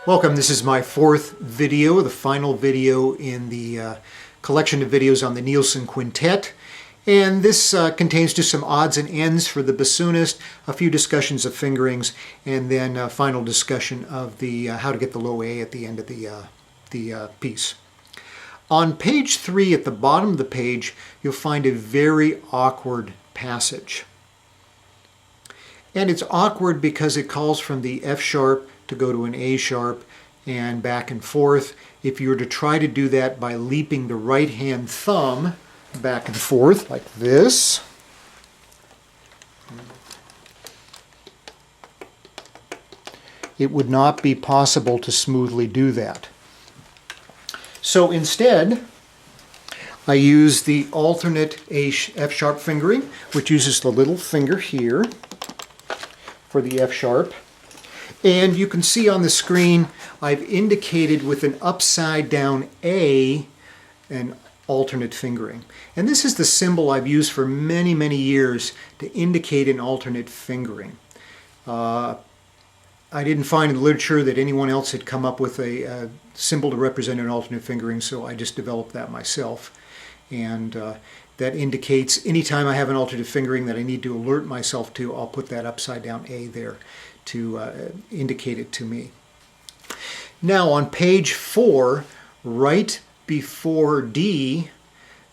Welcome, this is my fourth video, the final video in the collection of videos on the Nielsen Quintet. And this contains just some odds and ends for the bassoonist, a few discussions of fingerings, and then a final discussion of the how to get the low A at the end of the piece. On page 3 at the bottom of the page, you'll find a very awkward passage. And it's awkward because it calls from the F sharp to go to an A sharp and back and forth. If you were to try to do that by leaping the right hand thumb back and forth like this, it would not be possible to smoothly do that. So instead, I use the alternate F sharp fingering, which uses the little finger here for the F sharp. And you can see on the screen, I've indicated with an upside down A an alternate fingering. And this is the symbol I've used for many, many years to indicate an alternate fingering. I didn't find in the literature that anyone else had come up with a symbol to represent an alternate fingering, so I just developed that myself. And that indicates anytime I have an alternate fingering that I need to alert myself to, I'll put that upside down A there to indicate it to me. Now on page 4, right before D,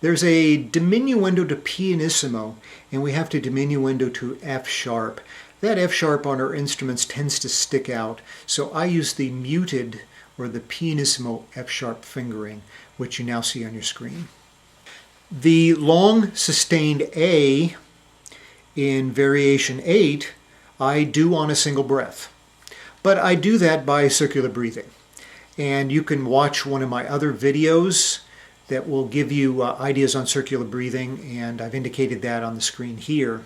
there's a diminuendo to pianissimo, and we have to diminuendo to F sharp. That F sharp on our instruments tends to stick out, so I use the muted or the pianissimo F sharp fingering, which you now see on your screen. The long sustained A in variation 8 I do on a single breath, but I do that by circular breathing. And you can watch one of my other videos that will give you ideas on circular breathing, and I've indicated that on the screen here.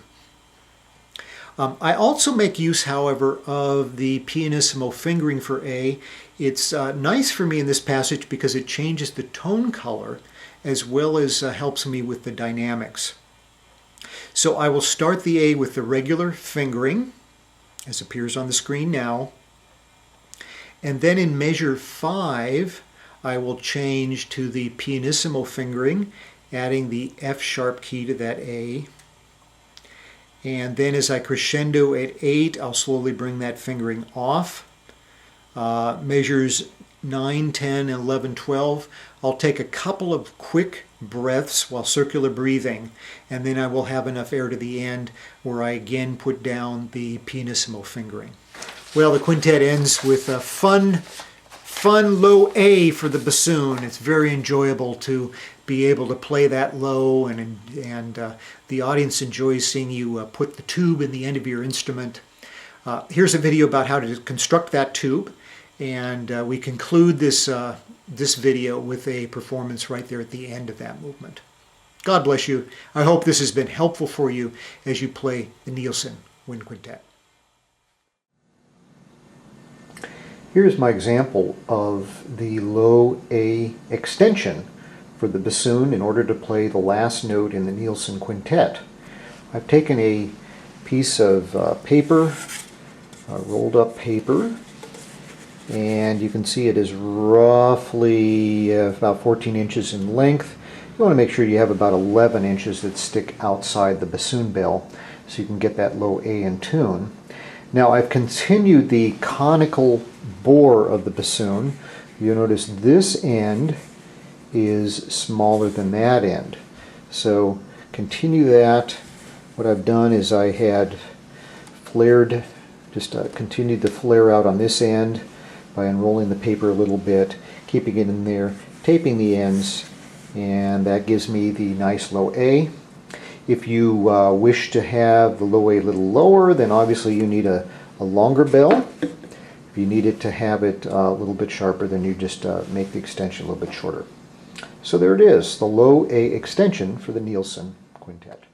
I also make use, however, of the pianissimo fingering for A. It's nice for me in this passage because it changes the tone color as well as helps me with the dynamics. So I will start the A with the regular fingering, as appears on the screen now. And then in measure 5, I will change to the pianissimo fingering, adding the F sharp key to that A. And then as I crescendo at 8, I'll slowly bring that fingering off. Measures 9, 10, 11, 12. I'll take a couple of quick breaths while circular breathing, and then I will have enough air to the end where I again put down the pianissimo fingering. Well, the quintet ends with a fun low A for the bassoon. It's very enjoyable to be able to play that low, and the audience enjoys seeing you put the tube in the end of your instrument. Here's a video about how to construct that tube, and we conclude this video with a performance right there at the end of that movement. God bless you. I hope this has been helpful for you as you play the Nielsen Wind Quintet. Here's my example of the low A extension for the bassoon in order to play the last note in the Nielsen Quintet. I've taken a piece of paper, rolled up paper, and you can see it is roughly about 14 inches in length. You want to make sure you have about 11 inches that stick outside the bassoon bell so you can get that low A in tune. Now I've continued the conical bore of the bassoon. You'll notice this end is smaller than that end. So continue that. What I've done is I had flared, just continued the flare out on this end by unrolling the paper a little bit, keeping it in there, taping the ends, and that gives me the nice low A. If you wish to have the low A a little lower, then obviously you need a longer bell. If you need it to have it a little bit sharper, then you just make the extension a little bit shorter. So there it is, the low A extension for the Nielsen Quintet.